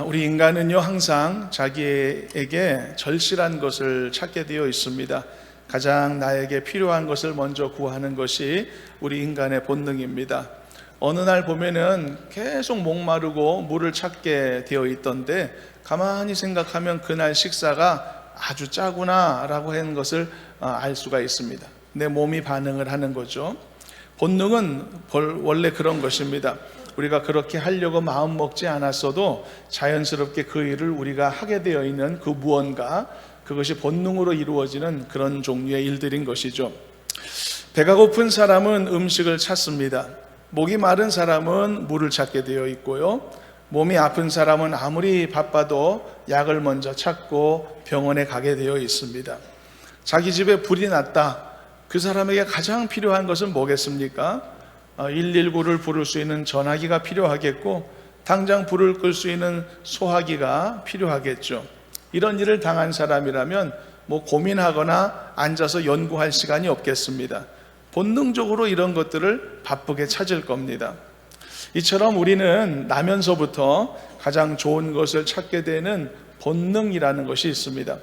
우리 인간은요, 항상 자기에게 절실한 것을 찾게 되어 있습니다. 가장 나에게 필요한 것을 먼저 구하는 것이 우리 인간의 본능입니다. 어느 날 보면은 계속 목마르고 물을 찾게 되어 있던데, 가만히 생각하면 그날 식사가 아주 짜구나 라고 하는 것을 알 수가 있습니다. 내 몸이 반응을 하는 거죠. 본능은 원래 그런 것입니다. 우리가 그렇게 하려고 마음 먹지 않았어도 자연스럽게 그 일을 우리가 하게 되어 있는 그 무언가, 그것이 본능으로 이루어지는 그런 종류의 일들인 것이죠. 배가 고픈 사람은 음식을 찾습니다. 목이 마른 사람은 물을 찾게 되어 있고요, 몸이 아픈 사람은 아무리 바빠도 약을 먼저 찾고 병원에 가게 되어 있습니다. 자기 집에 불이 났다. 그 사람에게 가장 필요한 것은 뭐겠습니까? 119를 부를 수 있는 전화기가 필요하겠고, 당장 불을 끌 수 있는 소화기가 필요하겠죠. 이런 일을 당한 사람이라면 고민하거나 앉아서 연구할 시간이 없겠습니다. 본능적으로 이런 것들을 바쁘게 찾을 겁니다. 이처럼 우리는 나면서부터 가장 좋은 것을 찾게 되는 본능이라는 것이 있습니다.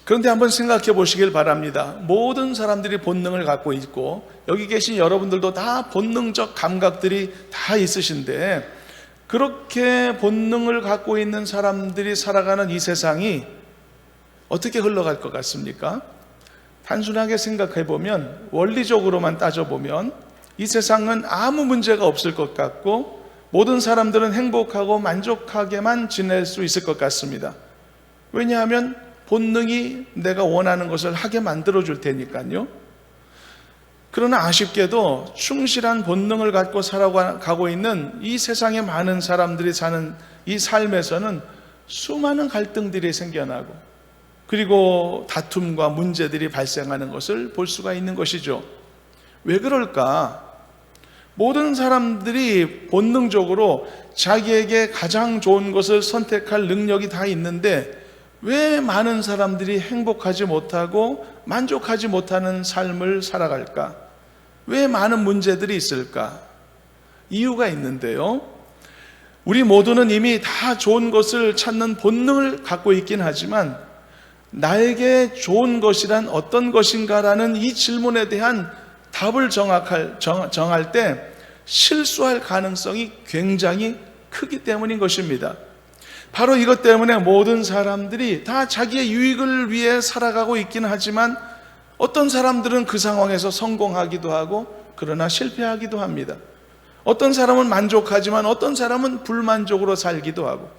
그런데 한번 생각해 보시길 바랍니다. 모든 사람들이 본능을 갖고 있고, 여기 계신 여러분들도 다 본능적 감각들이 다 있으신데, 그렇게 본능을 갖고 있는 사람들이 살아가는 이 세상이 어떻게 흘러갈 것 같습니까? 단순하게 생각해 보면, 원리적으로만 따져보면 이 세상은 아무 문제가 없을 것 같고, 모든 사람들은 행복하고 만족하게만 지낼 수 있을 것 같습니다. 왜냐하면 본능이 내가 원하는 것을 하게 만들어줄 테니까요. 그러나 아쉽게도 충실한 본능을 갖고 살아가고 있는 이 세상의 많은 사람들이 사는 이 삶에서는 수많은 갈등들이 생겨나고, 그리고 다툼과 문제들이 발생하는 것을 볼 수가 있는 것이죠. 왜 그럴까? 모든 사람들이 본능적으로 자기에게 가장 좋은 것을 선택할 능력이 다 있는데, 왜 많은 사람들이 행복하지 못하고 만족하지 못하는 삶을 살아갈까? 왜 많은 문제들이 있을까? 이유가 있는데요, 우리 모두는 이미 다 좋은 것을 찾는 본능을 갖고 있긴 하지만, 나에게 좋은 것이란 어떤 것인가라는 이 질문에 대한 답을 정할 때 실수할 가능성이 굉장히 크기 때문인 것입니다. 바로 이것 때문에 모든 사람들이 다 자기의 유익을 위해 살아가고 있긴 하지만, 어떤 사람들은 그 상황에서 성공하기도 하고, 그러나 실패하기도 합니다. 어떤 사람은 만족하지만 어떤 사람은 불만족으로 살기도 하고,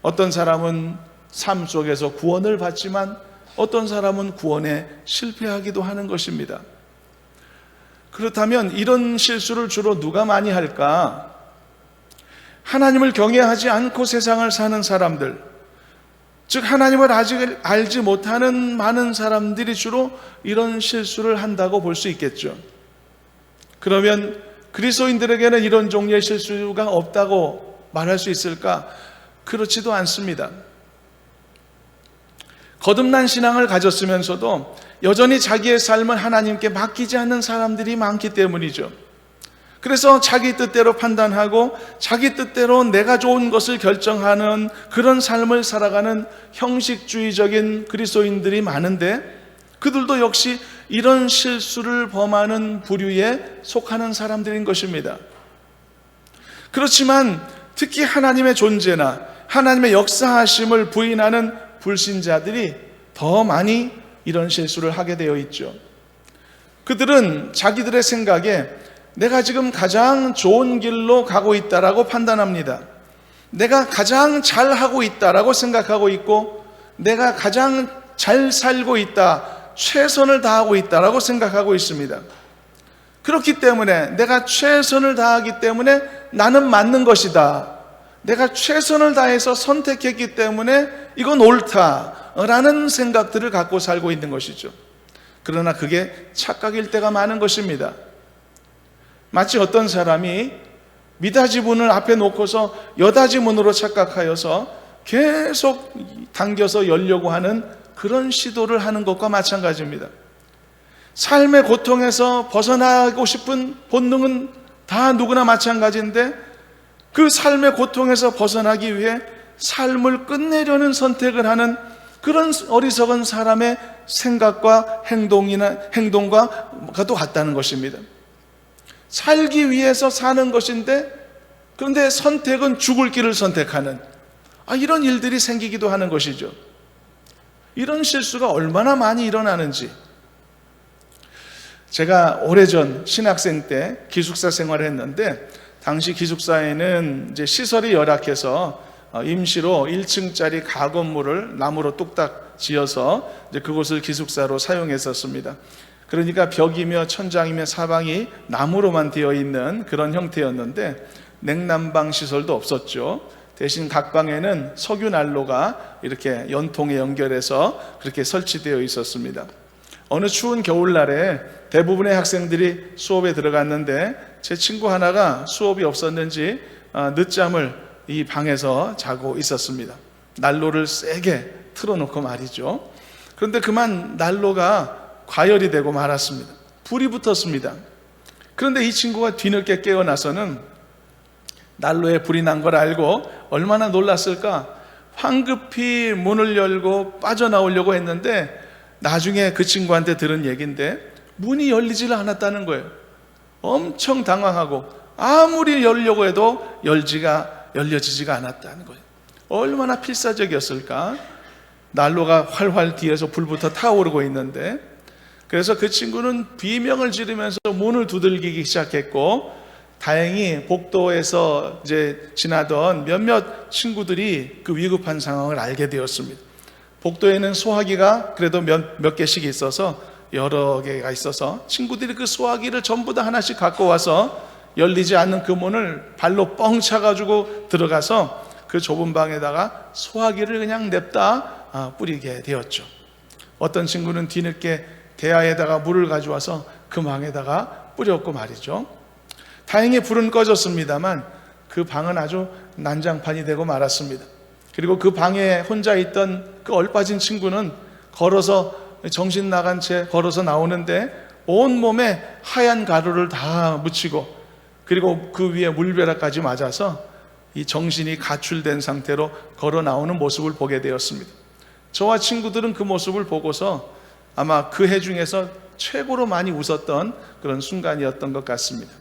어떤 사람은 삶 속에서 구원을 받지만 어떤 사람은 구원에 실패하기도 하는 것입니다. 그렇다면 이런 실수를 주로 누가 많이 할까? 하나님을 경외하지 않고 세상을 사는 사람들, 즉 하나님을 아직 알지 못하는 많은 사람들이 주로 이런 실수를 한다고 볼 수 있겠죠. 그러면 그리스도인들에게는 이런 종류의 실수가 없다고 말할 수 있을까? 그렇지도 않습니다. 거듭난 신앙을 가졌으면서도 여전히 자기의 삶을 하나님께 맡기지 않는 사람들이 많기 때문이죠. 그래서 자기 뜻대로 판단하고 자기 뜻대로 내가 좋은 것을 결정하는 그런 삶을 살아가는 형식주의적인 그리스도인들이 많은데, 그들도 역시 이런 실수를 범하는 부류에 속하는 사람들인 것입니다. 그렇지만 특히 하나님의 존재나 하나님의 역사하심을 부인하는 불신자들이 더 많이 이런 실수를 하게 되어 있죠. 그들은 자기들의 생각에 내가 지금 가장 좋은 길로 가고 있다라고 판단합니다. 내가 가장 잘하고 있다라고 생각하고 있고, 내가 가장 잘 살고 있다, 최선을 다하고 있다라고 생각하고 있습니다. 그렇기 때문에 내가 최선을 다하기 때문에 나는 맞는 것이다, 내가 최선을 다해서 선택했기 때문에 이건 옳다라는 생각들을 갖고 살고 있는 것이죠. 그러나 그게 착각일 때가 많은 것입니다. 마치 어떤 사람이 미닫이 문을 앞에 놓고서 여닫이 문으로 착각하여서 계속 당겨서 열려고 하는 그런 시도를 하는 것과 마찬가지입니다. 삶의 고통에서 벗어나고 싶은 본능은 다 누구나 마찬가지인데, 그 삶의 고통에서 벗어나기 위해 삶을 끝내려는 선택을 하는 그런 어리석은 사람의 생각과 행동과도 같다는 것입니다. 살기 위해서 사는 것인데, 그런데 선택은 죽을 길을 선택하는 이런 일들이 생기기도 하는 것이죠. 이런 실수가 얼마나 많이 일어나는지. 제가 오래전 신학생 때 기숙사 생활을 했는데, 당시 기숙사에는 이제 시설이 열악해서 임시로 1층짜리 가건물을 나무로 뚝딱 지어서 이제 그곳을 기숙사로 사용했었습니다. 그러니까 벽이며 천장이며 사방이 나무로만 되어 있는 그런 형태였는데, 냉난방 시설도 없었죠. 대신 각 방에는 석유 난로가 이렇게 연통에 연결해서 그렇게 설치되어 있었습니다. 어느 추운 겨울날에 대부분의 학생들이 수업에 들어갔는데, 제 친구 하나가 수업이 없었는지 늦잠을 이 방에서 자고 있었습니다. 난로를 세게 틀어놓고 말이죠. 그런데 그만 난로가 과열이 되고 말았습니다. 불이 붙었습니다. 그런데 이 친구가 뒤늦게 깨어나서는 난로에 불이 난 걸 알고 얼마나 놀랐을까. 황급히 문을 열고 빠져나오려고 했는데, 나중에 그 친구한테 들은 얘기인데 문이 열리지를 않았다는 거예요. 엄청 당황하고 아무리 열려고 해도 열려지지가 않았다는 거예요. 얼마나 필사적이었을까. 난로가 활활 뒤에서 불부터 타오르고 있는데, 그래서 그 친구는 비명을 지르면서 문을 두들기기 시작했고, 다행히 복도에서 이제 지나던 몇몇 친구들이 그 위급한 상황을 알게 되었습니다. 복도에는 소화기가 그래도 몇 개씩 있어서, 여러 개가 있어서 친구들이 그 소화기를 전부 다 하나씩 갖고 와서 열리지 않는 그 문을 발로 뻥 차가지고 들어가서 그 좁은 방에다가 소화기를 그냥 냅다 뿌리게 되었죠. 어떤 친구는 뒤늦게 대야에다가 물을 가져와서 그 방에다가 뿌렸고 말이죠. 다행히 불은 꺼졌습니다만 그 방은 아주 난장판이 되고 말았습니다. 그리고 그 방에 혼자 있던 그 얼빠진 친구는 걸어서, 정신 나간 채 걸어서 나오는데 온몸에 하얀 가루를 다 묻히고, 그리고 그 위에 물벼락까지 맞아서 이 정신이 가출된 상태로 걸어 나오는 모습을 보게 되었습니다. 저와 친구들은 그 모습을 보고서 아마 그 해 중에서 최고로 많이 웃었던 그런 순간이었던 것 같습니다.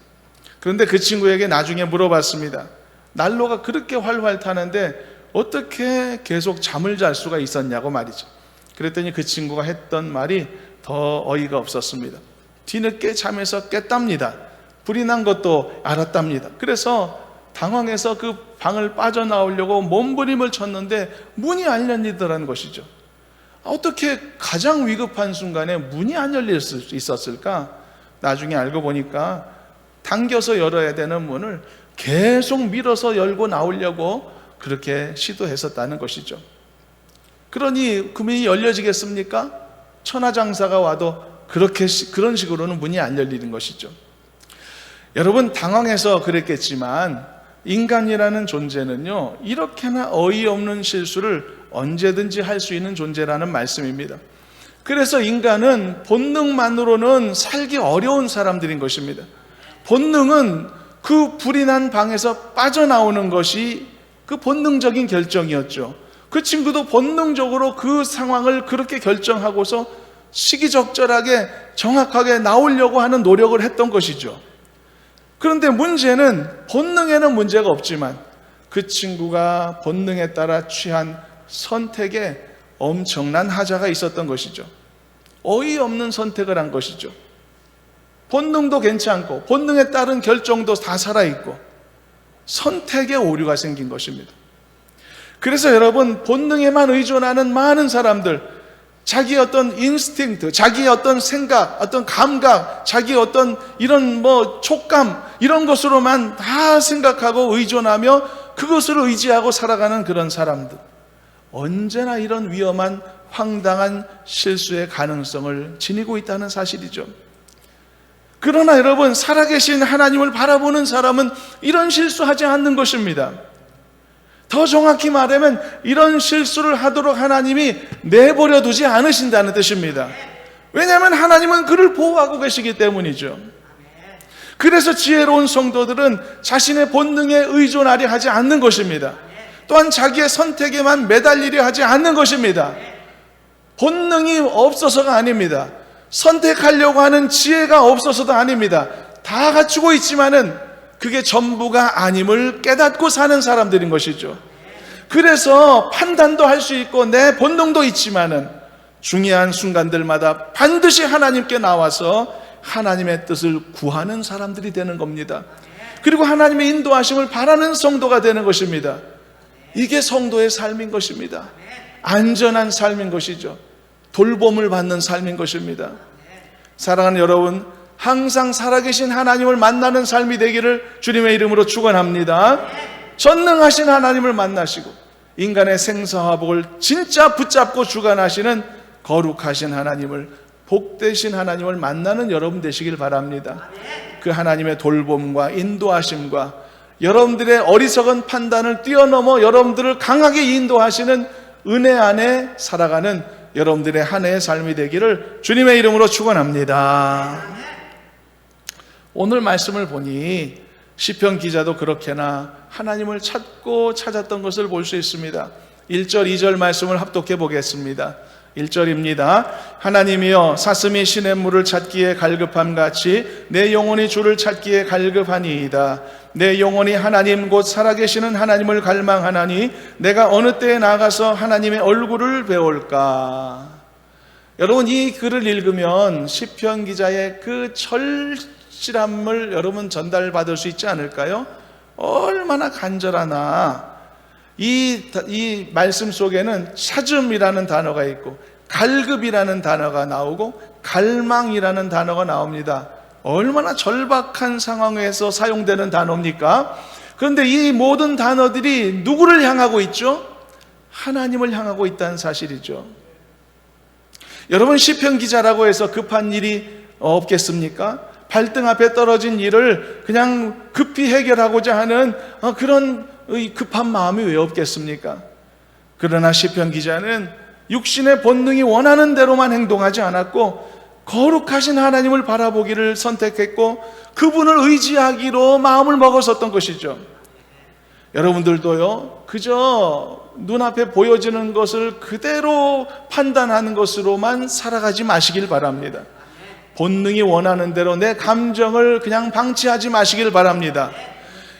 그런데 그 친구에게 나중에 물어봤습니다. 난로가 그렇게 활활 타는데 어떻게 계속 잠을 잘 수가 있었냐고 말이죠. 그랬더니 그 친구가 했던 말이 더 어이가 없었습니다. 뒤늦게 잠에서 깼답니다. 불이 난 것도 알았답니다. 그래서 당황해서 그 방을 빠져나오려고 몸부림을 쳤는데 문이 안 열리더라는 것이죠. 어떻게 가장 위급한 순간에 문이 안 열릴 수 있었을까? 나중에 알고 보니까 당겨서 열어야 되는 문을 계속 밀어서 열고 나오려고 그렇게 시도했었다는 것이죠. 그러니 그 문이 열려지겠습니까? 천하장사가 와도 그런 식으로는 문이 안 열리는 것이죠. 여러분, 당황해서 그랬겠지만 인간이라는 존재는요, 이렇게나 어이없는 실수를 언제든지 할 수 있는 존재라는 말씀입니다. 그래서 인간은 본능만으로는 살기 어려운 사람들인 것입니다. 본능은 그 불이 난 방에서 빠져나오는 것이 그 본능적인 결정이었죠. 그 친구도 본능적으로 그 상황을 그렇게 결정하고서 시기적절하게 정확하게 나오려고 하는 노력을 했던 것이죠. 그런데 문제는 본능에는 문제가 없지만 그 친구가 본능에 따라 취한 선택에 엄청난 하자가 있었던 것이죠. 어이없는 선택을 한 것이죠. 본능도 괜찮고 본능에 따른 결정도 다 살아있고 선택에 오류가 생긴 것입니다. 그래서 여러분, 본능에만 의존하는 많은 사람들, 자기 어떤 인스팅트, 자기 어떤 생각, 어떤 감각, 자기 어떤 이런 촉감, 이런 것으로만 다 생각하고 의존하며 그것을 의지하고 살아가는 그런 사람들, 언제나 이런 위험한 황당한 실수의 가능성을 지니고 있다는 사실이죠. 그러나 여러분, 살아계신 하나님을 바라보는 사람은 이런 실수하지 않는 것입니다. 더 정확히 말하면 이런 실수를 하도록 하나님이 내버려 두지 않으신다는 뜻입니다. 왜냐하면 하나님은 그를 보호하고 계시기 때문이죠. 그래서 지혜로운 성도들은 자신의 본능에 의존하려 하지 않는 것입니다. 또한 자기의 선택에만 매달리려 하지 않는 것입니다. 본능이 없어서가 아닙니다. 선택하려고 하는 지혜가 없어서도 아닙니다. 다 갖추고 있지만은 그게 전부가 아님을 깨닫고 사는 사람들인 것이죠. 그래서 판단도 할 수 있고 내 본능도 있지만은 중요한 순간들마다 반드시 하나님께 나와서 하나님의 뜻을 구하는 사람들이 되는 겁니다. 그리고 하나님의 인도하심을 바라는 성도가 되는 것입니다. 이게 성도의 삶인 것입니다. 안전한 삶인 것이죠. 돌봄을 받는 삶인 것입니다. 사랑하는 여러분, 항상 살아계신 하나님을 만나는 삶이 되기를 주님의 이름으로 축원합니다. 전능하신 하나님을 만나시고 인간의 생사화복을 진짜 붙잡고 주관하시는 거룩하신 하나님을, 복되신 하나님을 만나는 여러분 되시길 바랍니다. 그 하나님의 돌봄과 인도하심과 여러분들의 어리석은 판단을 뛰어넘어 여러분들을 강하게 인도하시는 은혜 안에 살아가는 여러분들의 한 해의 삶이 되기를 주님의 이름으로 축원합니다. 오늘 말씀을 보니 시편 기자도 그렇게나 하나님을 찾고 찾았던 것을 볼 수 있습니다. 1절, 2절 말씀을 합독해 보겠습니다. 1절입니다. 하나님이여 사슴이 시냇물을 찾기에 갈급함같이 내 영혼이 주를 찾기에 갈급하니이다. 내 영혼이 하나님 곧 살아계시는 하나님을 갈망하나니 내가 어느 때에 나가서 하나님의 얼굴을 배울까. 여러분, 이 글을 읽으면 시편 기자의 그 절실함을 여러분 전달받을 수 있지 않을까요? 얼마나 간절하나. 이 말씀 속에는 찾음이라는 단어가 있고 갈급이라는 단어가 나오고 갈망이라는 단어가 나옵니다. 얼마나 절박한 상황에서 사용되는 단어입니까? 그런데 이 모든 단어들이 누구를 향하고 있죠? 하나님을 향하고 있다는 사실이죠. 여러분, 시편 기자라고 해서 급한 일이 없겠습니까? 발등 앞에 떨어진 일을 그냥 급히 해결하고자 하는 그런 급한 마음이 왜 없겠습니까? 그러나 시편 기자는 육신의 본능이 원하는 대로만 행동하지 않았고 거룩하신 하나님을 바라보기를 선택했고 그분을 의지하기로 마음을 먹었었던 것이죠. 여러분들도요, 그저 눈앞에 보여지는 것을 그대로 판단하는 것으로만 살아가지 마시길 바랍니다. 본능이 원하는 대로 내 감정을 그냥 방치하지 마시길 바랍니다.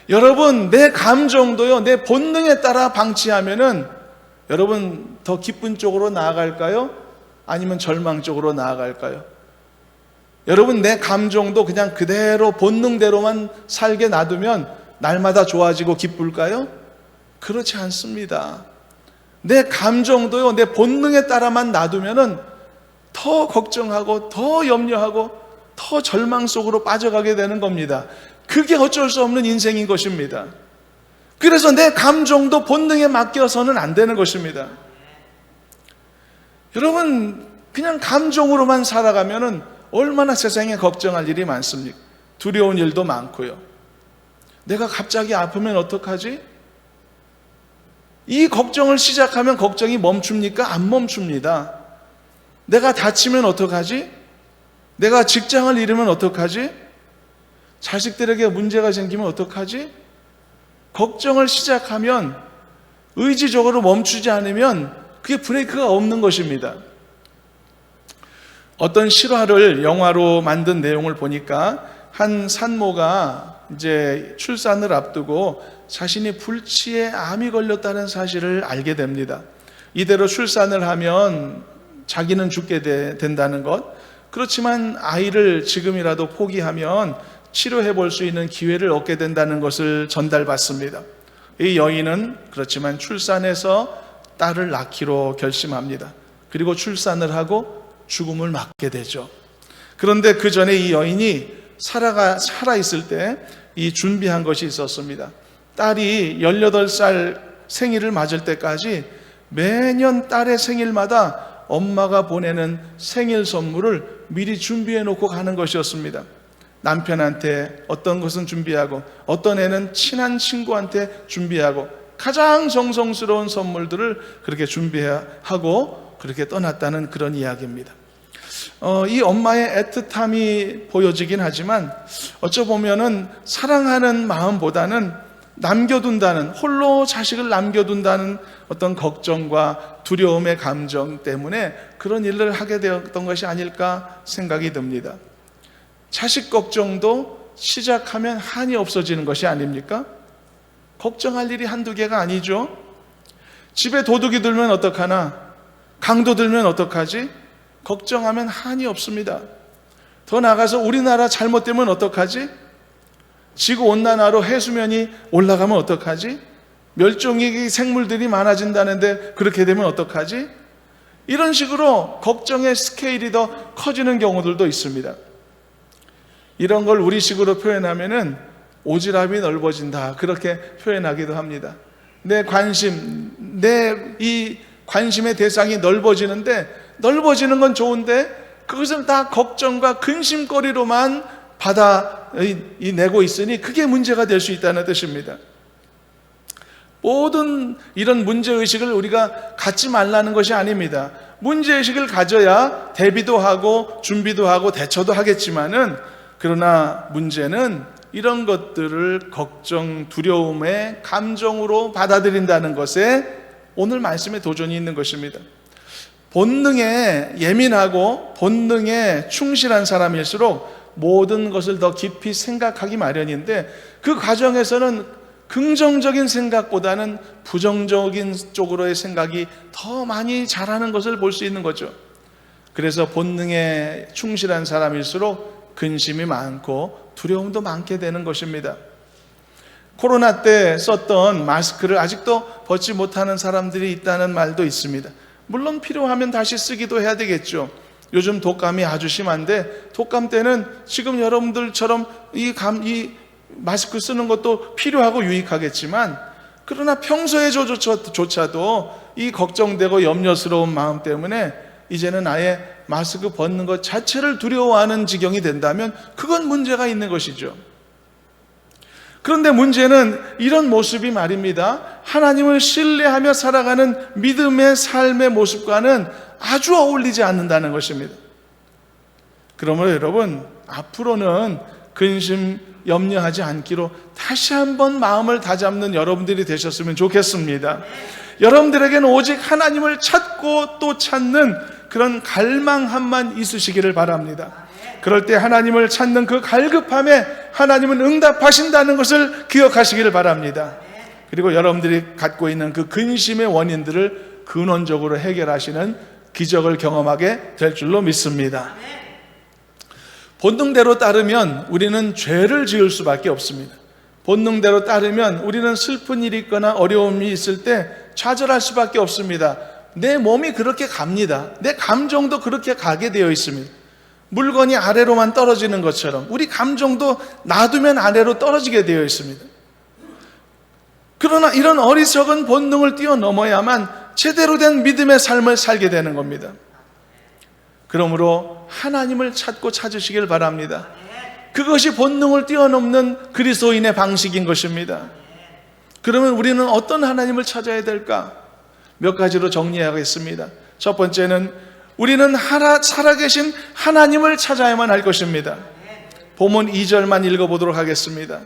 여러분, 내 감정도요, 내 본능에 따라 방치하면은 여러분 더 기쁜 쪽으로 나아갈까요? 아니면 절망 쪽으로 나아갈까요? 여러분, 내 감정도 그냥 그대로 본능대로만 살게 놔두면 날마다 좋아지고 기쁠까요? 그렇지 않습니다. 내 감정도요, 내 본능에 따라만 놔두면은 더 걱정하고 더 염려하고 더 절망 속으로 빠져가게 되는 겁니다. 그게 어쩔 수 없는 인생인 것입니다. 그래서 내 감정도 본능에 맡겨서는 안 되는 것입니다. 여러분, 그냥 감정으로만 살아가면은 얼마나 세상에 걱정할 일이 많습니까? 두려운 일도 많고요. 내가 갑자기 아프면 어떡하지? 이 걱정을 시작하면 걱정이 멈춥니까? 안 멈춥니다. 내가 다치면 어떡하지? 내가 직장을 잃으면 어떡하지? 자식들에게 문제가 생기면 어떡하지? 걱정을 시작하면 의지적으로 멈추지 않으면 그게 브레이크가 없는 것입니다. 어떤 실화를 영화로 만든 내용을 보니까 한 산모가 이제 출산을 앞두고 자신이 불치에 암이 걸렸다는 사실을 알게 됩니다. 이대로 출산을 하면 자기는 죽게 된다는 것, 그렇지만 아이를 지금이라도 포기하면 치료해 볼 수 있는 기회를 얻게 된다는 것을 전달받습니다. 이 여인은 그렇지만 출산해서 딸을 낳기로 결심합니다. 그리고 출산을 하고 죽음을 맞게 되죠. 그런데 그 전에 이 여인이 살아있을 때 이 준비한 것이 있었습니다. 딸이 18살 생일을 맞을 때까지 매년 딸의 생일마다 엄마가 보내는 생일 선물을 미리 준비해 놓고 가는 것이었습니다. 남편한테 어떤 것은 준비하고 어떤 애는 친한 친구한테 준비하고 가장 정성스러운 선물들을 그렇게 준비하고 그렇게 떠났다는 그런 이야기입니다. 이 엄마의 애틋함이 보여지긴 하지만 어쩌보면은 사랑하는 마음보다는 남겨둔다는, 홀로 자식을 남겨둔다는 어떤 걱정과 두려움의 감정 때문에 그런 일을 하게 되었던 것이 아닐까 생각이 듭니다. 자식 걱정도 시작하면 한이 없어지는 것이 아닙니까? 걱정할 일이 한두 개가 아니죠. 집에 도둑이 들면 어떡하나? 강도 들면 어떡하지? 걱정하면 한이 없습니다. 더 나아가서 우리나라 잘못되면 어떡하지? 지구온난화로 해수면이 올라가면 어떡하지? 멸종위기 생물들이 많아진다는데 그렇게 되면 어떡하지? 이런 식으로 걱정의 스케일이 더 커지는 경우들도 있습니다. 이런 걸 우리식으로 표현하면은 오지랖이 넓어진다, 그렇게 표현하기도 합니다. 내 이 관심의 대상이 넓어지는데, 넓어지는 건 좋은데 그것을 다 걱정과 근심거리로만 받아내고 있으니 그게 문제가 될 수 있다는 뜻입니다. 모든 이런 문제의식을 우리가 갖지 말라는 것이 아닙니다. 문제의식을 가져야 대비도 하고 준비도 하고 대처도 하겠지만은, 그러나 문제는 이런 것들을 걱정, 두려움의 감정으로 받아들인다는 것에 오늘 말씀에 도전이 있는 것입니다. 본능에 예민하고 본능에 충실한 사람일수록 모든 것을 더 깊이 생각하기 마련인데, 그 과정에서는 긍정적인 생각보다는 부정적인 쪽으로의 생각이 더 많이 자라는 것을 볼 수 있는 거죠. 그래서 본능에 충실한 사람일수록 근심이 많고 두려움도 많게 되는 것입니다. 코로나 때 썼던 마스크를 아직도 벗지 못하는 사람들이 있다는 말도 있습니다. 물론 필요하면 다시 쓰기도 해야 되겠죠. 요즘 독감이 아주 심한데, 독감 때는 지금 여러분들처럼 이 마스크 쓰는 것도 필요하고 유익하겠지만, 그러나 평소에조차도 이 걱정되고 염려스러운 마음 때문에 이제는 아예 마스크 벗는 것 자체를 두려워하는 지경이 된다면 그건 문제가 있는 것이죠. 그런데 문제는 이런 모습이 말입니다, 하나님을 신뢰하며 살아가는 믿음의 삶의 모습과는 아주 어울리지 않는다는 것입니다. 그러므로 여러분, 앞으로는 근심, 염려하지 않기로 다시 한번 마음을 다잡는 여러분들이 되셨으면 좋겠습니다. 여러분들에게는 오직 하나님을 찾고 또 찾는 그런 갈망함만 있으시기를 바랍니다. 그럴 때 하나님을 찾는 그 갈급함에 하나님은 응답하신다는 것을 기억하시기를 바랍니다. 그리고 여러분들이 갖고 있는 그 근심의 원인들을 근원적으로 해결하시는 기적을 경험하게 될 줄로 믿습니다. 본능대로 따르면 우리는 죄를 지을 수밖에 없습니다. 본능대로 따르면 우리는 슬픈 일이 있거나 어려움이 있을 때 좌절할 수밖에 없습니다. 내 몸이 그렇게 갑니다. 내 감정도 그렇게 가게 되어 있습니다. 물건이 아래로만 떨어지는 것처럼 우리 감정도 놔두면 아래로 떨어지게 되어 있습니다. 그러나 이런 어리석은 본능을 뛰어넘어야만 제대로 된 믿음의 삶을 살게 되는 겁니다. 그러므로 하나님을 찾고 찾으시길 바랍니다. 그것이 본능을 뛰어넘는 그리스도인의 방식인 것입니다. 그러면 우리는 어떤 하나님을 찾아야 될까? 몇 가지로 정리하겠습니다. 첫 번째는 우리는 살아계신 하나님을 찾아야만 할 것입니다. 본문 2절만 읽어보도록 하겠습니다.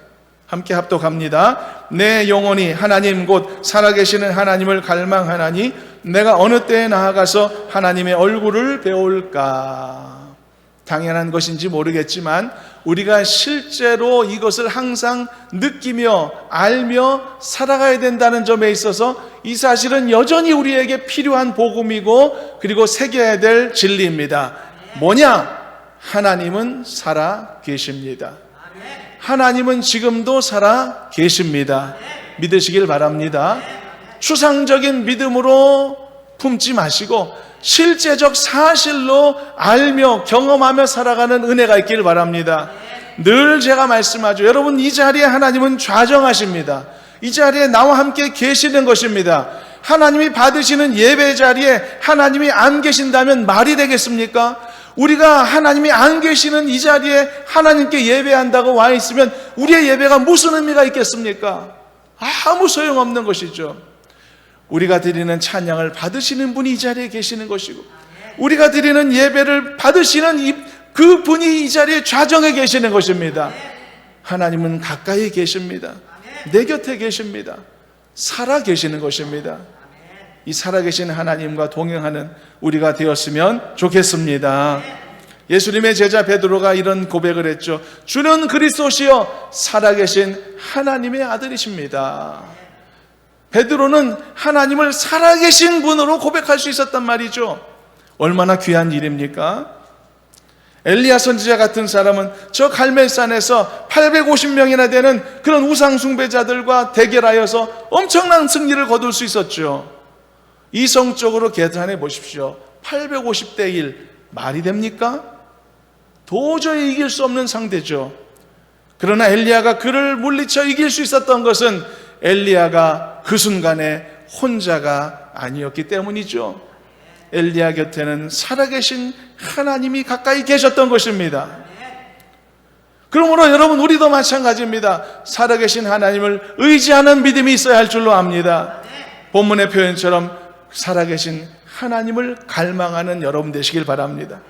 함께 합독합니다. 내 영혼이 하나님 곧 살아계시는 하나님을 갈망하나니 내가 어느 때에 나아가서 하나님의 얼굴을 배울까? 당연한 것인지 모르겠지만 우리가 실제로 이것을 항상 느끼며 알며 살아가야 된다는 점에 있어서 이 사실은 여전히 우리에게 필요한 복음이고 그리고 새겨야 될 진리입니다. 뭐냐? 하나님은 살아 계십니다. 하나님은 지금도 살아 계십니다. 믿으시길 바랍니다. 추상적인 믿음으로 품지 마시고 실제적 사실로 알며 경험하며 살아가는 은혜가 있기를 바랍니다. 늘 제가 말씀하죠. 여러분, 이 자리에 하나님은 좌정하십니다. 이 자리에 나와 함께 계시는 것입니다. 하나님이 받으시는 예배 자리에 하나님이 안 계신다면 말이 되겠습니까? 우리가 하나님이 안 계시는 이 자리에 하나님께 예배한다고 와 있으면 우리의 예배가 무슨 의미가 있겠습니까? 아무 소용없는 것이죠. 우리가 드리는 찬양을 받으시는 분이 이 자리에 계시는 것이고 우리가 드리는 예배를 받으시는 그 분이 이 자리에 좌정에 계시는 것입니다. 하나님은 가까이 계십니다. 내 곁에 계십니다. 살아 계시는 것입니다. 이 살아계신 하나님과 동행하는 우리가 되었으면 좋겠습니다. 예수님의 제자 베드로가 이런 고백을 했죠. 주는 그리스도시요 살아계신 하나님의 아들이십니다. 베드로는 하나님을 살아계신 분으로 고백할 수 있었단 말이죠. 얼마나 귀한 일입니까? 엘리야 선지자 같은 사람은 저 갈멜산에서 850명이나 되는 그런 우상 숭배자들과 대결하여서 엄청난 승리를 거둘 수 있었죠. 이성적으로 계산해 보십시오. 850대 1 말이 됩니까? 도저히 이길 수 없는 상대죠. 그러나 엘리야가 그를 물리쳐 이길 수 있었던 것은 엘리야가 그 순간에 혼자가 아니었기 때문이죠. 엘리야 곁에는 살아계신 하나님이 가까이 계셨던 것입니다. 그러므로 여러분, 우리도 마찬가지입니다. 살아계신 하나님을 의지하는 믿음이 있어야 할 줄로 압니다. 본문의 표현처럼 살아계신 하나님을 갈망하는 여러분 되시길 바랍니다.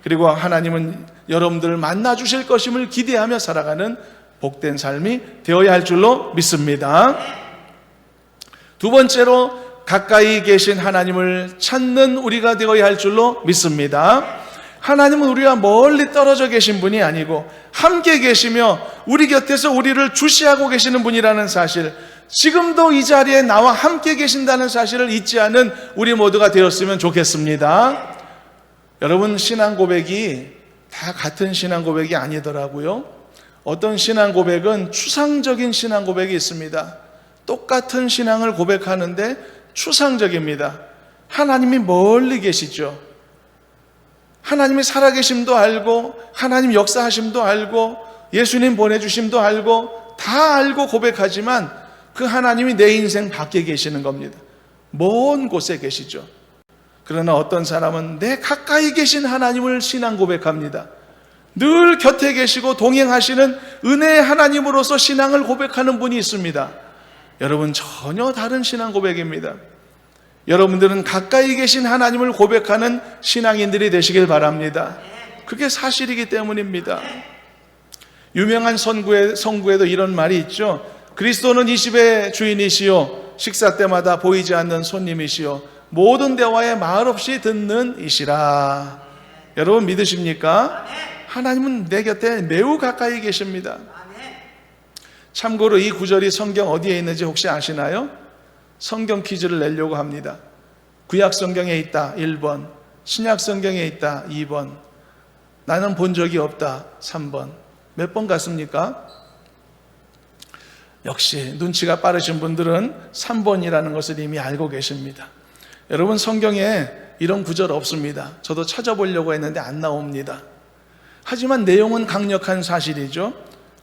그리고 하나님은 여러분들을 만나 주실 것임을 기대하며 살아가는 복된 삶이 되어야 할 줄로 믿습니다. 두 번째로, 가까이 계신 하나님을 찾는 우리가 되어야 할 줄로 믿습니다. 하나님은 우리가 멀리 떨어져 계신 분이 아니고 함께 계시며 우리 곁에서 우리를 주시하고 계시는 분이라는 사실, 지금도 이 자리에 나와 함께 계신다는 사실을 잊지 않은 우리 모두가 되었으면 좋겠습니다. 여러분, 신앙 고백이 다 같은 신앙 고백이 아니더라고요. 어떤 신앙 고백은 추상적인 신앙 고백이 있습니다. 똑같은 신앙을 고백하는데 추상적입니다. 하나님이 멀리 계시죠. 하나님이 살아계심도 알고 하나님 역사하심도 알고 예수님 보내주심도 알고 다 알고 고백하지만 그 하나님이 내 인생 밖에 계시는 겁니다. 먼 곳에 계시죠. 그러나 어떤 사람은 내 가까이 계신 하나님을 신앙 고백합니다. 늘 곁에 계시고 동행하시는 은혜의 하나님으로서 신앙을 고백하는 분이 있습니다. 여러분, 전혀 다른 신앙 고백입니다. 여러분들은 가까이 계신 하나님을 고백하는 신앙인들이 되시길 바랍니다. 그게 사실이기 때문입니다. 유명한 성구에도 이런 말이 있죠. 그리스도는 이 집의 주인이시요 식사 때마다 보이지 않는 손님이시요 모든 대화에 말없이 듣는 이시라. 여러분, 믿으십니까? 하나님은 내 곁에 매우 가까이 계십니다. 참고로 이 구절이 성경 어디에 있는지 혹시 아시나요? 성경 퀴즈를 내려고 합니다. 구약 성경에 있다 1번, 신약 성경에 있다 2번, 나는 본 적이 없다 3번. 몇 번 같습니까? 역시 눈치가 빠르신 분들은 3번이라는 것을 이미 알고 계십니다. 여러분, 성경에 이런 구절 없습니다. 저도 찾아보려고 했는데 안 나옵니다. 하지만 내용은 강력한 사실이죠.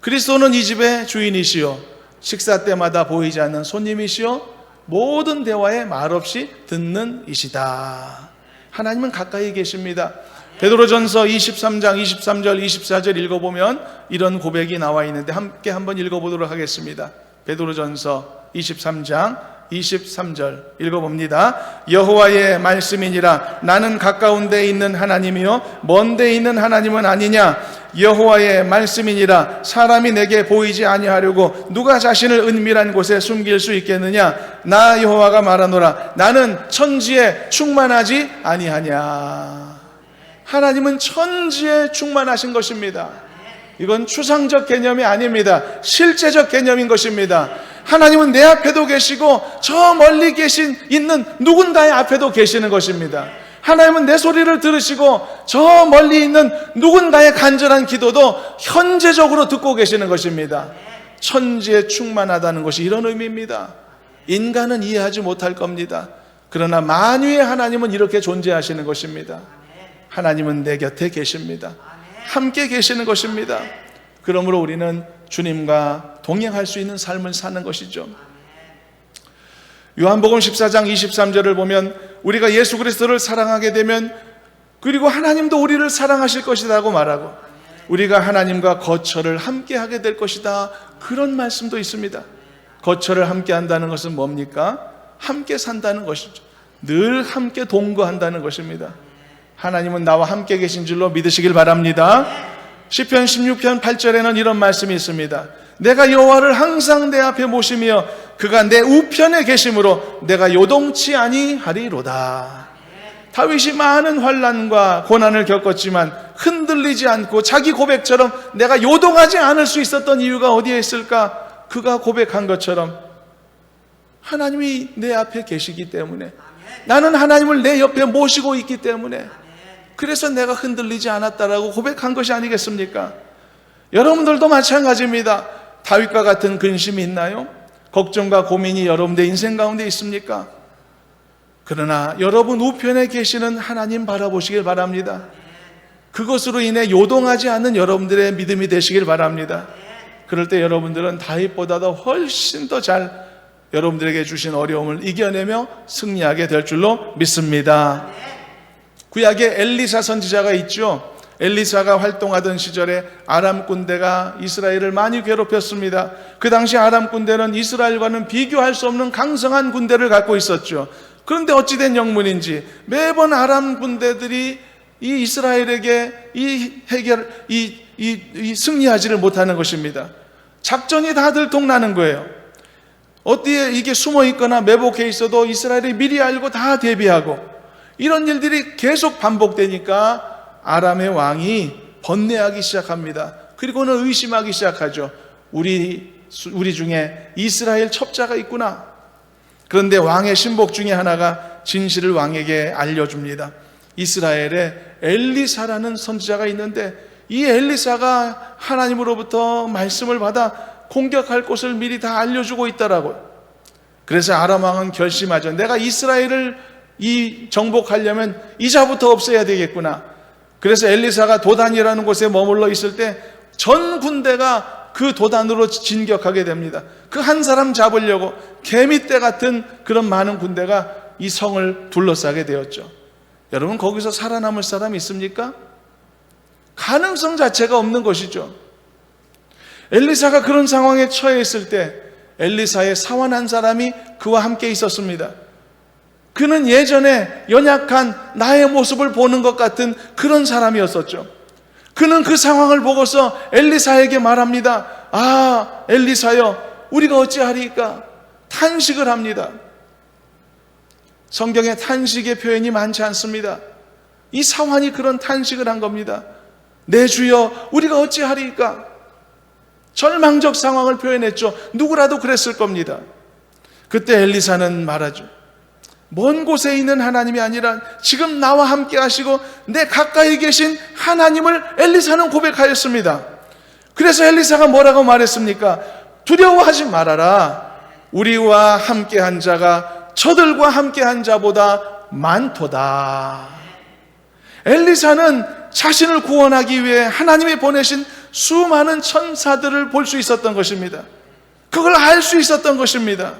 그리스도는 이 집의 주인이시요 식사 때마다 보이지 않는 손님이시요 모든 대화에 말없이 듣는 이시다. 하나님은 가까이 계십니다. 베드로전서 23장 23절 24절 읽어보면 이런 고백이 나와 있는데 함께 한번 읽어보도록 하겠습니다. 베드로전서 23장 23절 읽어봅니다. 여호와의 말씀이니라. 나는 가까운 데 있는 하나님이요 먼 데 있는 하나님은 아니냐. 여호와의 말씀이니라. 사람이 내게 보이지 아니하려고 누가 자신을 은밀한 곳에 숨길 수 있겠느냐. 나 여호와가 말하노라. 나는 천지에 충만하지 아니하냐. 하나님은 천지에 충만하신 것입니다. 이건 추상적 개념이 아닙니다. 실제적 개념인 것입니다. 하나님은 내 앞에도 계시고 저 멀리 있는 누군가의 앞에도 계시는 것입니다. 하나님은 내 소리를 들으시고 저 멀리 있는 누군가의 간절한 기도도 현재적으로 듣고 계시는 것입니다. 천지에 충만하다는 것이 이런 의미입니다. 인간은 이해하지 못할 겁니다. 그러나 만유의 하나님은 이렇게 존재하시는 것입니다. 하나님은 내 곁에 계십니다. 함께 계시는 것입니다. 그러므로 우리는 주님과 동행할 수 있는 삶을 사는 것이죠. 요한복음 14장 23절을 보면 우리가 예수 그리스도를 사랑하게 되면 그리고 하나님도 우리를 사랑하실 것이라고 말하고 우리가 하나님과 거처를 함께 하게 될 것이다. 그런 말씀도 있습니다. 거처를 함께 한다는 것은 뭡니까? 함께 산다는 것이죠. 늘 함께 동거한다는 것입니다. 하나님은 나와 함께 계신 줄로 믿으시길 바랍니다. 시편 16편 8절에는 이런 말씀이 있습니다. 내가 여호와를 항상 내 앞에 모시며 그가 내 우편에 계심으로 내가 요동치 아니하리로다. 다윗이 많은 환난과 고난을 겪었지만 흔들리지 않고 자기 고백처럼 내가 요동하지 않을 수 있었던 이유가 어디에 있을까? 그가 고백한 것처럼 하나님이 내 앞에 계시기 때문에, 나는 하나님을 내 옆에 모시고 있기 때문에, 그래서 내가 흔들리지 않았다라고 고백한 것이 아니겠습니까? 여러분들도 마찬가지입니다. 다윗과 같은 근심이 있나요? 걱정과 고민이 여러분들 인생 가운데 있습니까? 그러나 여러분 우편에 계시는 하나님 바라보시길 바랍니다. 그것으로 인해 요동하지 않는 여러분들의 믿음이 되시길 바랍니다. 그럴 때 여러분들은 다윗보다도 훨씬 더 잘 여러분들에게 주신 어려움을 이겨내며 승리하게 될 줄로 믿습니다. 구약에 엘리사 선지자가 있죠. 엘리사가 활동하던 시절에 아람 군대가 이스라엘을 많이 괴롭혔습니다. 그 당시 아람 군대는 이스라엘과는 비교할 수 없는 강성한 군대를 갖고 있었죠. 그런데 어찌된 영문인지 매번 아람 군대들이 이 이스라엘에게 승리하지를 못하는 것입니다. 작전이 다 들통나는 거예요. 어디에 이게 숨어 있거나 매복해 있어도 이스라엘이 미리 알고 다 대비하고, 이런 일들이 계속 반복되니까 아람의 왕이 번뇌하기 시작합니다. 그리고는 의심하기 시작하죠. 우리 중에 이스라엘 첩자가 있구나. 그런데 왕의 신복 중에 하나가 진실을 왕에게 알려줍니다. 이스라엘에 엘리사라는 선지자가 있는데 이 엘리사가 하나님으로부터 말씀을 받아 공격할 곳을 미리 다 알려주고 있더라고요. 그래서 아람 왕은 결심하죠. 내가 이스라엘을 정복하려면 이자부터 없애야 되겠구나. 그래서 엘리사가 도단이라는 곳에 머물러 있을 때 전 군대가 그 도단으로 진격하게 됩니다. 그 한 사람 잡으려고 개미떼 같은 그런 많은 군대가 이 성을 둘러싸게 되었죠. 여러분, 거기서 살아남을 사람이 있습니까? 가능성 자체가 없는 것이죠. 엘리사가 그런 상황에 처해 있을 때 엘리사의 사환 한 사람이 그와 함께 있었습니다. 그는 예전에 연약한 나의 모습을 보는 것 같은 그런 사람이었었죠. 그는 그 상황을 보고서 엘리사에게 말합니다. 아, 엘리사여, 우리가 어찌하리까? 탄식을 합니다. 성경에 탄식의 표현이 많지 않습니다. 이 사환이 그런 탄식을 한 겁니다. 내 주여, 우리가 어찌하리까? 절망적 상황을 표현했죠. 누구라도 그랬을 겁니다. 그때 엘리사는 말하죠. 먼 곳에 있는 하나님이 아니라 지금 나와 함께 하시고 내 가까이 계신 하나님을 엘리사는 고백하였습니다. 그래서 엘리사가 뭐라고 말했습니까? 두려워하지 말아라. 우리와 함께한 자가 저들과 함께한 자보다 많도다. 엘리사는 자신을 구원하기 위해 하나님이 보내신 수많은 천사들을 볼 수 있었던 것입니다. 그걸 알 수 있었던 것입니다.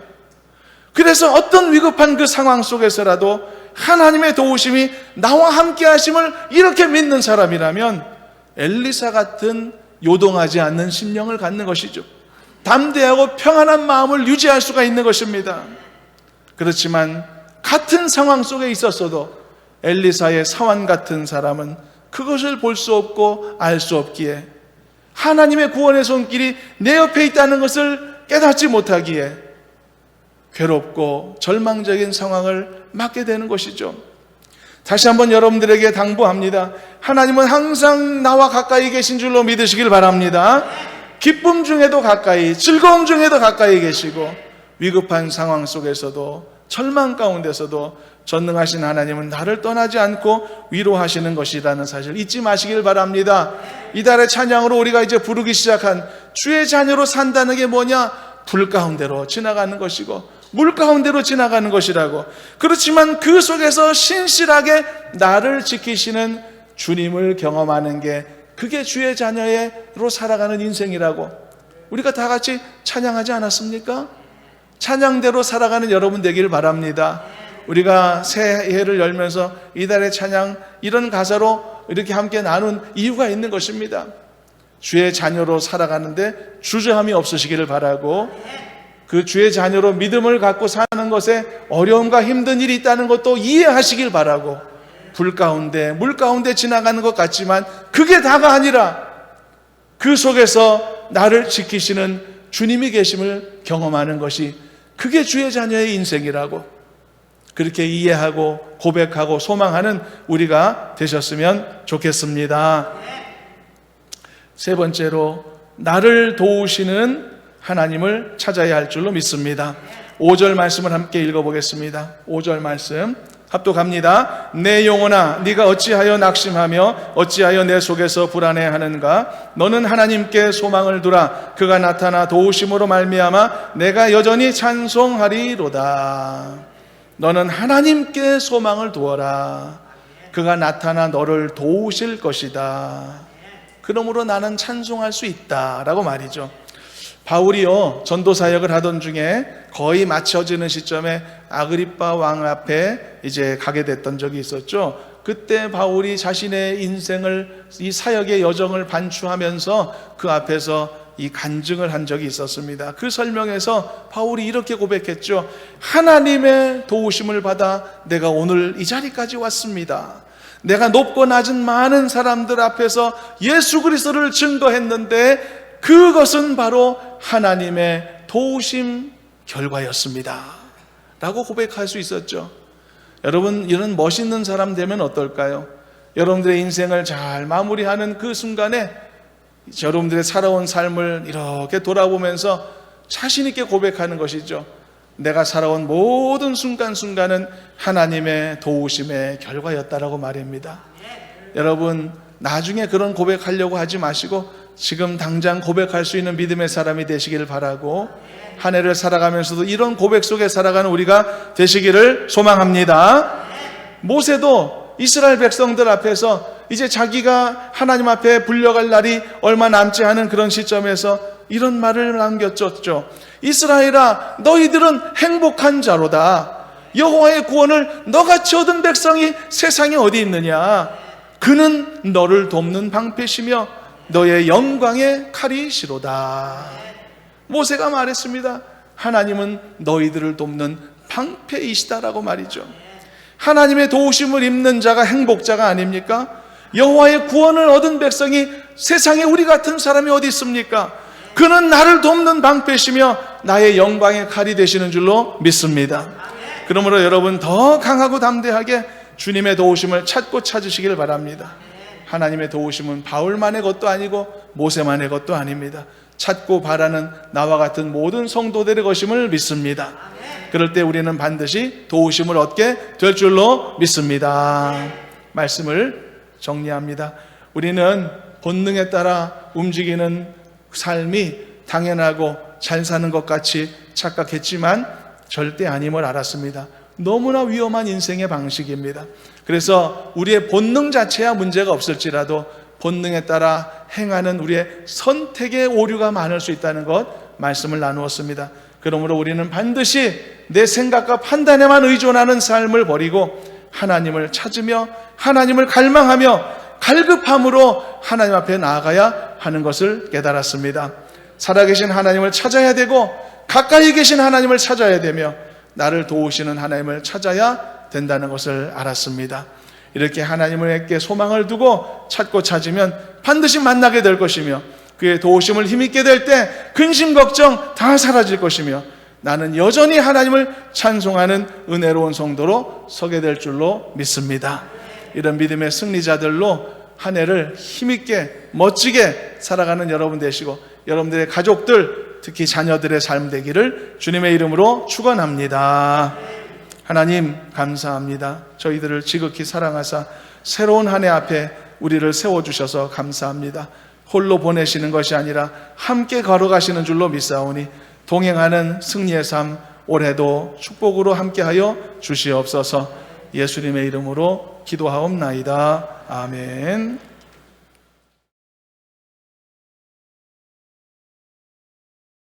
그래서 어떤 위급한 그 상황 속에서라도 하나님의 도우심이 나와 함께 하심을 이렇게 믿는 사람이라면 엘리사 같은 요동하지 않는 심령을 갖는 것이죠. 담대하고 평안한 마음을 유지할 수가 있는 것입니다. 그렇지만 같은 상황 속에 있었어도 엘리사의 사환 같은 사람은 그것을 볼 수 없고 알 수 없기에, 하나님의 구원의 손길이 내 옆에 있다는 것을 깨닫지 못하기에 괴롭고 절망적인 상황을 맞게 되는 것이죠. 다시 한번 여러분들에게 당부합니다. 하나님은 항상 나와 가까이 계신 줄로 믿으시길 바랍니다. 기쁨 중에도 가까이, 즐거움 중에도 가까이 계시고, 위급한 상황 속에서도, 절망 가운데서도 전능하신 하나님은 나를 떠나지 않고 위로하시는 것이라는 사실 잊지 마시길 바랍니다. 이달의 찬양으로 우리가 이제 부르기 시작한 주의 자녀로 산다는 게 뭐냐? 불 가운데로 지나가는 것이고 물 가운데로 지나가는 것이라고. 그렇지만 그 속에서 신실하게 나를 지키시는 주님을 경험하는 게, 그게 주의 자녀로 살아가는 인생이라고 우리가 다 같이 찬양하지 않았습니까? 찬양대로 살아가는 여러분 되기를 바랍니다. 우리가 새해를 열면서 이달의 찬양, 이런 가사로 이렇게 함께 나눈 이유가 있는 것입니다. 주의 자녀로 살아가는데 주저함이 없으시기를 바라고, 그 주의 자녀로 믿음을 갖고 사는 것에 어려움과 힘든 일이 있다는 것도 이해하시길 바라고, 불 가운데, 물 가운데 지나가는 것 같지만 그게 다가 아니라 그 속에서 나를 지키시는 주님이 계심을 경험하는 것이, 그게 주의 자녀의 인생이라고 그렇게 이해하고 고백하고 소망하는 우리가 되셨으면 좋겠습니다. 세 번째로, 나를 도우시는 하나님을 찾아야 할 줄로 믿습니다. 5절 말씀을 함께 읽어보겠습니다. 5절 말씀 합독합니다. 내 영혼아, 네가 어찌하여 낙심하며 어찌하여 내 속에서 불안해하는가? 너는 하나님께 소망을 두라. 그가 나타나 도우심으로 말미암아 내가 여전히 찬송하리로다. 너는 하나님께 소망을 두어라. 그가 나타나 너를 도우실 것이다. 그러므로 나는 찬송할 수 있다라고 말이죠. 바울이요, 전도 사역을 하던 중에 거의 마쳐지는 시점에 아그리빠 왕 앞에 이제 가게 됐던 적이 있었죠. 그때 바울이 자신의 인생을, 이 사역의 여정을 반추하면서 그 앞에서 이 간증을 한 적이 있었습니다. 그 설명에서 바울이 이렇게 고백했죠. 하나님의 도우심을 받아 내가 오늘 이 자리까지 왔습니다. 내가 높고 낮은 많은 사람들 앞에서 예수 그리스도를 증거했는데 그것은 바로 하나님의 도우심 결과였습니다 라고 고백할 수 있었죠. 여러분, 이런 멋있는 사람 되면 어떨까요? 여러분들의 인생을 잘 마무리하는 그 순간에 여러분들의 살아온 삶을 이렇게 돌아보면서 자신 있게 고백하는 것이죠. 내가 살아온 모든 순간순간은 하나님의 도우심의 결과였다라고 말입니다. 여러분, 나중에 그런 고백하려고 하지 마시고 지금 당장 고백할 수 있는 믿음의 사람이 되시기를 바라고, 한 해를 살아가면서도 이런 고백 속에 살아가는 우리가 되시기를 소망합니다. 모세도 이스라엘 백성들 앞에서 이제 자기가 하나님 앞에 불려갈 날이 얼마 남지 않은 그런 시점에서 이런 말을 남겼죠. 이스라엘아, 너희들은 행복한 자로다. 여호와의 구원을 너같이 얻은 백성이 세상에 어디 있느냐? 그는 너를 돕는 방패시며 너의 영광의 칼이시로다. 모세가 말했습니다. 하나님은 너희들을 돕는 방패이시다라고 말이죠. 하나님의 도우심을 입는 자가 행복자가 아닙니까? 여호와의 구원을 얻은 백성이 세상에 우리 같은 사람이 어디 있습니까? 그는 나를 돕는 방패시며 나의 영광의 칼이 되시는 줄로 믿습니다. 그러므로 여러분, 더 강하고 담대하게 주님의 도우심을 찾고 찾으시길 바랍니다. 하나님의 도우심은 바울만의 것도 아니고 모세만의 것도 아닙니다. 찾고 바라는 나와 같은 모든 성도들의 것임을 믿습니다. 그럴 때 우리는 반드시 도우심을 얻게 될 줄로 믿습니다. 말씀을 정리합니다. 우리는 본능에 따라 움직이는 삶이 당연하고 잘 사는 것 같이 착각했지만 절대 아님을 알았습니다. 너무나 위험한 인생의 방식입니다. 그래서 우리의 본능 자체야 문제가 없을지라도 본능에 따라 행하는 우리의 선택의 오류가 많을 수 있다는 것 말씀을 나누었습니다. 그러므로 우리는 반드시 내 생각과 판단에만 의존하는 삶을 버리고 하나님을 찾으며 하나님을 갈망하며 갈급함으로 하나님 앞에 나아가야 하는 것을 깨달았습니다. 살아계신 하나님을 찾아야 되고 가까이 계신 하나님을 찾아야 되며 나를 도우시는 하나님을 찾아야 된다는 것을 알았습니다. 이렇게 하나님에게 소망을 두고 찾고 찾으면 반드시 만나게 될 것이며 그의 도우심을 힘있게 될 때 근심 걱정 다 사라질 것이며 나는 여전히 하나님을 찬송하는 은혜로운 성도로 서게 될 줄로 믿습니다. 이런 믿음의 승리자들로 한 해를 힘있게 멋지게 살아가는 여러분 되시고 여러분들의 가족들, 특히 자녀들의 삶 되기를 주님의 이름으로 축원합니다. 하나님 감사합니다. 저희들을 지극히 사랑하사 새로운 한 해 앞에 우리를 세워주셔서 감사합니다. 홀로 보내시는 것이 아니라 함께 걸어가시는 줄로 믿사오니 동행하는 승리의 삶 올해도 축복으로 함께하여 주시옵소서. 예수님의 이름으로 기도하옵나이다. 아멘.